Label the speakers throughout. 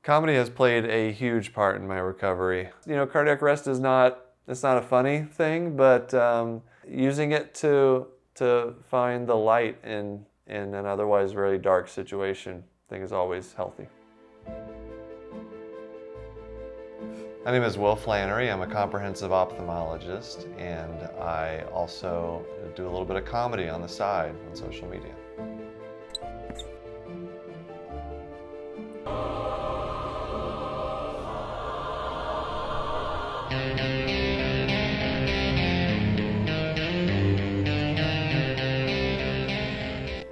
Speaker 1: Comedy has played a huge part in my recovery. You know, cardiac arrest is it's not a funny thing, but using it to find the light in an otherwise very dark situation, I think is always healthy. My name is Will Flanary. I'm a comprehensive ophthalmologist, and I also do a little bit of comedy on the side on social media.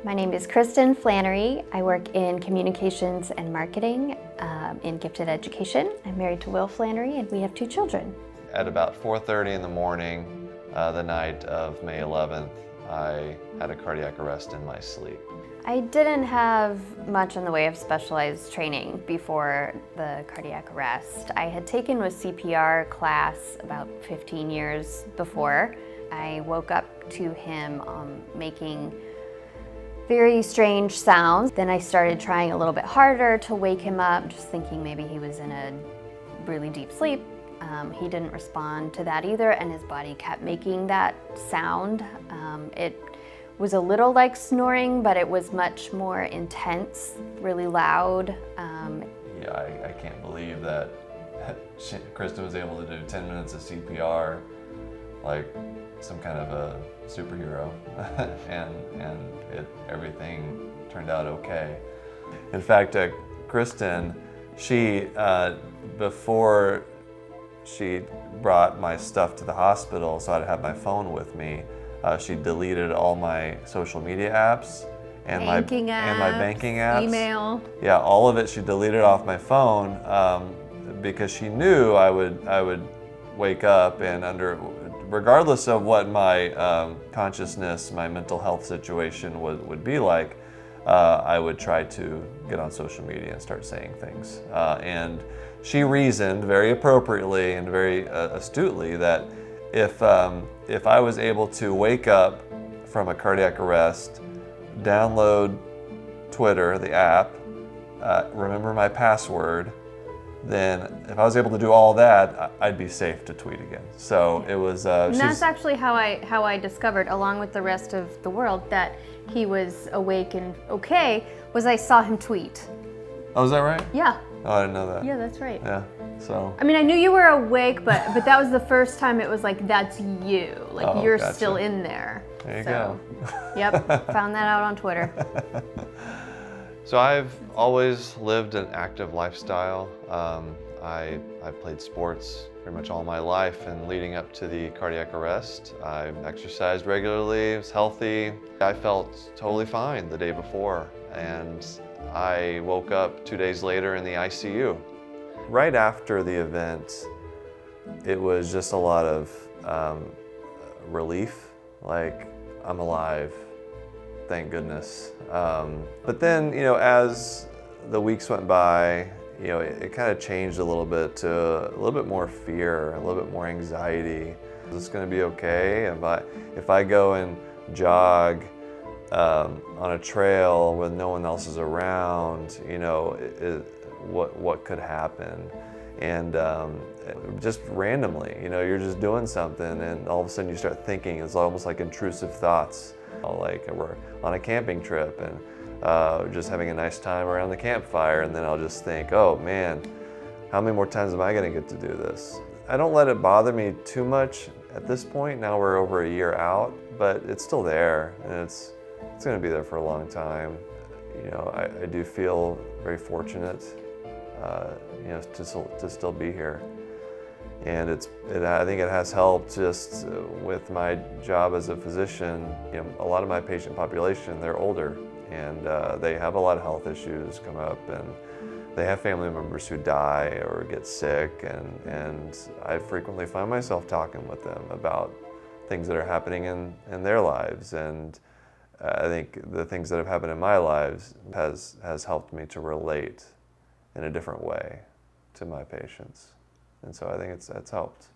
Speaker 2: My name is Kristin Flanary. I work in communications and marketing in gifted education. I'm married to Will Flanary and we have 2 children.
Speaker 1: At about 4:30 in the morning, the night of May 11th, I had a cardiac arrest in my sleep.
Speaker 2: I didn't have much in the way of specialized training before the cardiac arrest. I had taken a CPR class about 15 years before. I woke up to him making very strange sounds. Then I started trying a little bit harder to wake him up, just thinking maybe he was in a really deep sleep. He didn't respond to that either, and his body kept making that sound. It was a little like snoring, but it was much more intense, really loud.
Speaker 1: Yeah, I can't believe that Kristin was able to do 10 minutes of CPR like some kind of a superhero, and everything turned out okay. In fact, Kristin, she before she brought my stuff to the hospital, so I'd have my phone with me, she deleted all my social media apps and my banking apps,
Speaker 2: email.
Speaker 1: Yeah, all of it she deleted off my phone because she knew I would wake up and regardless of what my consciousness, my mental health situation would be like, I would try to get on social media and start saying things. And she reasoned very appropriately and very astutely that if I was able to wake up from a cardiac arrest, download Twitter, the app, remember my password, then if I was able to do all that, I'd be safe to tweet again. So it was.
Speaker 2: And that's actually how I discovered, along with the rest of the world, that he was awake and okay. Was I saw him tweet.
Speaker 1: Oh, is that right?
Speaker 2: Yeah.
Speaker 1: Oh, I didn't know that.
Speaker 2: Yeah, that's right.
Speaker 1: Yeah. So.
Speaker 2: I mean, I knew you were awake, but that was the first time it was like, that's you. Like you're
Speaker 1: gotcha.
Speaker 2: Still in there.
Speaker 1: There you go.
Speaker 2: Yep. Found that out on Twitter.
Speaker 1: So I've always lived an active lifestyle. I've played sports pretty much all my life, and leading up to the cardiac arrest, I exercised regularly, was healthy. I felt totally fine the day before, and I woke up 2 days later in the ICU. Right after the event, it was just a lot of relief, like I'm alive. Thank goodness. But then, you know, as the weeks went by, you know, it kind of changed a little bit to a little bit more fear, a little bit more anxiety. Is this going to be okay? If I go and jog on a trail when no one else is around, you know, what could happen? And just randomly, you know, you're just doing something, and all of a sudden you start thinking. It's almost like intrusive thoughts. Like we're on a camping trip and just having a nice time around the campfire, and then I'll just think, oh man, how many more times am I going to get to do this? I don't let it bother me too much at this point. Now we're over a year out, but it's still there, and it's going to be there for a long time. You know, I do feel very fortunate, you know, to still be here. And I think it has helped just with my job as a physician. You know, a lot of my patient population, they're older, and they have a lot of health issues come up, and they have family members who die or get sick, and I frequently find myself talking with them about things that are happening in their lives. And I think the things that have happened in my lives has helped me to relate in a different way to my patients. And so I think it's helped.